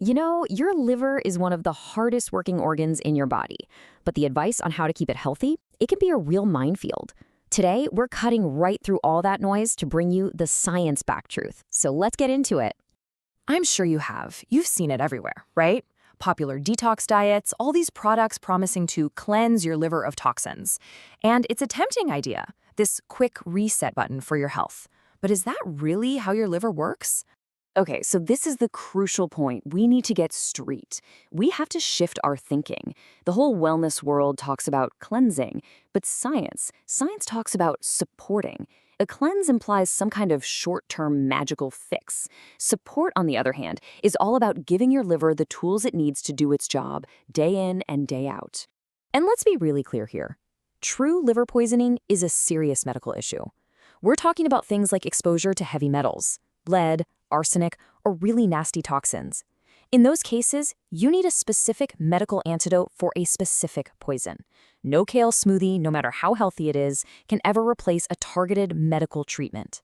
You know, your liver is one of the hardest working organs in your body, but the advice on how to keep it healthy, it can be a real minefield. Today, we're cutting right through all that noise to bring you the science-backed truth. So let's get into it. I'm sure you have. You've seen it everywhere, right? Popular detox diets, all these products promising to cleanse your liver of toxins. And it's a tempting idea, this quick reset button for your health. But is that really how your liver works? Okay, so this is the crucial point. We need to get straight. We have to shift our thinking. The whole wellness world talks about cleansing, but science talks about supporting. A cleanse implies some kind of short-term magical fix. Support, on the other hand, is all about giving your liver the tools it needs to do its job day in and day out. And let's be really clear here. True liver poisoning is a serious medical issue. We're talking about things like exposure to heavy metals, lead, arsenic, or really nasty toxins. In those cases, you need a specific medical antidote for a specific poison. No kale smoothie, no matter how healthy it is, can ever replace a targeted medical treatment.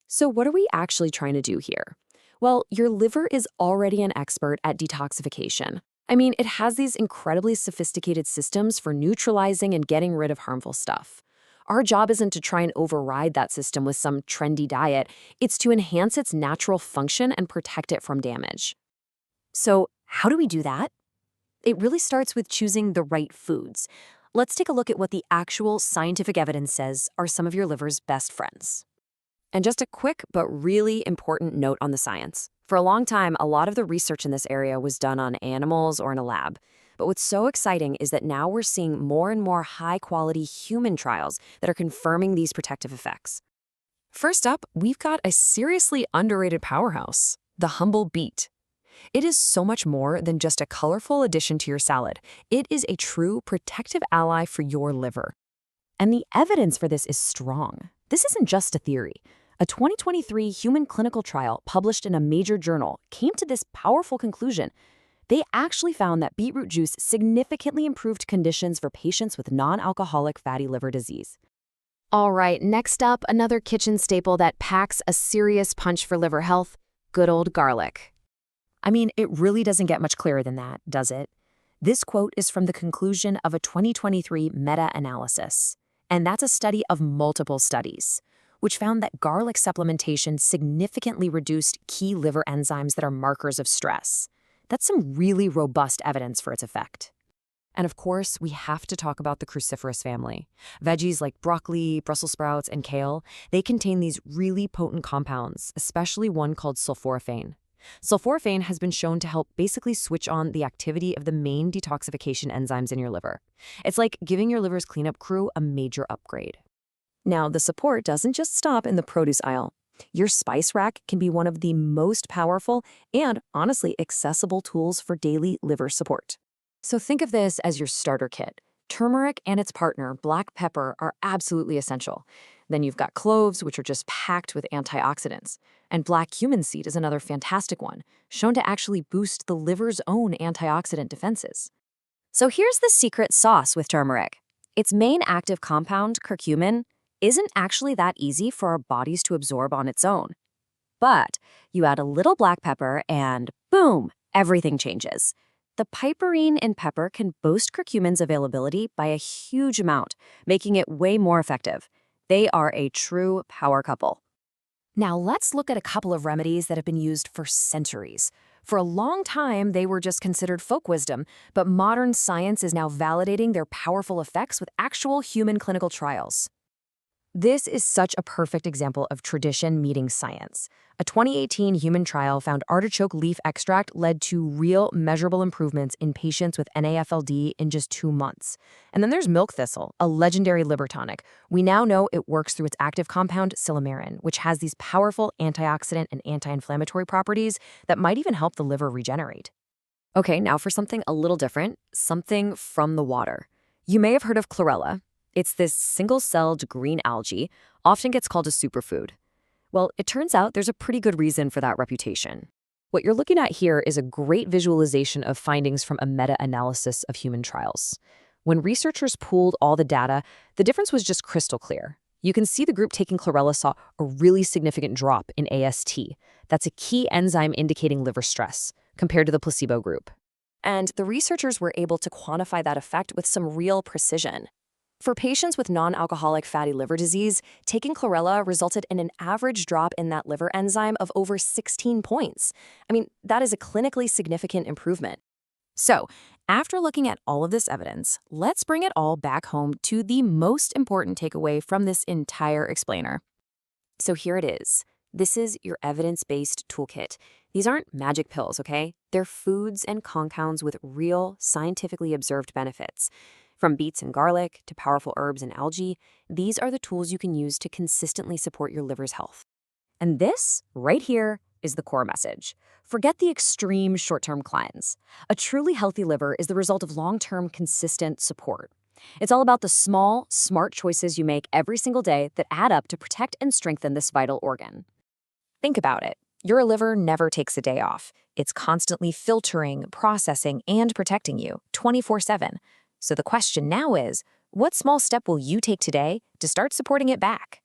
So what are we actually trying to do here? Well, your liver is already an expert at detoxification. I mean, it has these incredibly sophisticated systems for neutralizing and getting rid of harmful stuff. Our job isn't to try and override that system with some trendy diet. It's to enhance its natural function and protect it from damage. So how do we do that? It really starts with choosing the right foods. Let's take a look at what the actual scientific evidence says are some of your liver's best friends. And just a quick but really important note on the science. For a long time, a lot of the research in this area was done on animals or in a lab. But what's so exciting is that now we're seeing more and more high-quality human trials that are confirming these protective effects. First up, we've got a seriously underrated powerhouse, the humble beet. It is so much more than just a colorful addition to your salad. It is a true protective ally for your liver. And the evidence for this is strong. This isn't just a theory. A 2023 human clinical trial published in a major journal came to this powerful conclusion. They actually found that beetroot juice significantly improved conditions for patients with non-alcoholic fatty liver disease. All right, next up, another kitchen staple that packs a serious punch for liver health, good old garlic. I mean, it really doesn't get much clearer than that, does it? This quote is from the conclusion of a 2023 meta-analysis, and that's a study of multiple studies, which found that garlic supplementation significantly reduced key liver enzymes that are markers of stress. That's some really robust evidence for its effect. And of course, we have to talk about the cruciferous family. Veggies like broccoli, Brussels sprouts, and kale, they contain these really potent compounds, especially one called sulforaphane. Sulforaphane has been shown to help basically switch on the activity of the main detoxification enzymes in your liver. It's like giving your liver's cleanup crew a major upgrade. Now, the support doesn't just stop in the produce aisle. Your spice rack can be one of the most powerful and, honestly, accessible tools for daily liver support. So think of this as your starter kit. Turmeric and its partner, black pepper, are absolutely essential. Then you've got cloves, which are just packed with antioxidants. And black cumin seed is another fantastic one, shown to actually boost the liver's own antioxidant defenses. So here's the secret sauce with turmeric. Its main active compound, curcumin, isn't actually that easy for our bodies to absorb on its own. But you add a little black pepper and boom, everything changes. The piperine in pepper can boost curcumin's availability by a huge amount, making it way more effective. They are a true power couple. Now let's look at a couple of remedies that have been used for centuries. For a long time, they were just considered folk wisdom, but modern science is now validating their powerful effects with actual human clinical trials. This is such a perfect example of tradition meeting science. A 2018 human trial found artichoke leaf extract led to real measurable improvements in patients with NAFLD in just 2 months. And then there's milk thistle, a legendary liver tonic. We now know it works through its active compound, silymarin, which has these powerful antioxidant and anti-inflammatory properties that might even help the liver regenerate. Okay, now for something a little different, something from the water. You may have heard of chlorella. It's this single-celled green algae, often gets called a superfood. Well, it turns out there's a pretty good reason for that reputation. What you're looking at here is a great visualization of findings from a meta-analysis of human trials. When researchers pooled all the data, the difference was just crystal clear. You can see the group taking chlorella saw a really significant drop in AST. That's a key enzyme indicating liver stress. compared to the placebo group. And the researchers were able to quantify that effect with some real precision. For patients with non-alcoholic fatty liver disease, taking chlorella resulted in an average drop in that liver enzyme of over 16 points. I mean, that is a clinically significant improvement. So, after looking at all of this evidence, let's bring it all back home to the most important takeaway from this entire explainer. So here it is. This is your evidence-based toolkit. These aren't magic pills, okay? They're foods and compounds with real, scientifically observed benefits. From beets and garlic to powerful herbs and algae, these are the tools you can use to consistently support your liver's health. And this, right here, is the core message. Forget the extreme short-term cleanse. A truly healthy liver is the result of long-term, consistent support. It's all about the small, smart choices you make every single day that add up to protect and strengthen this vital organ. Think about it. Your liver never takes a day off. It's constantly filtering, processing, and protecting you 24/7. So the question now is, what small step will you take today to start supporting it back?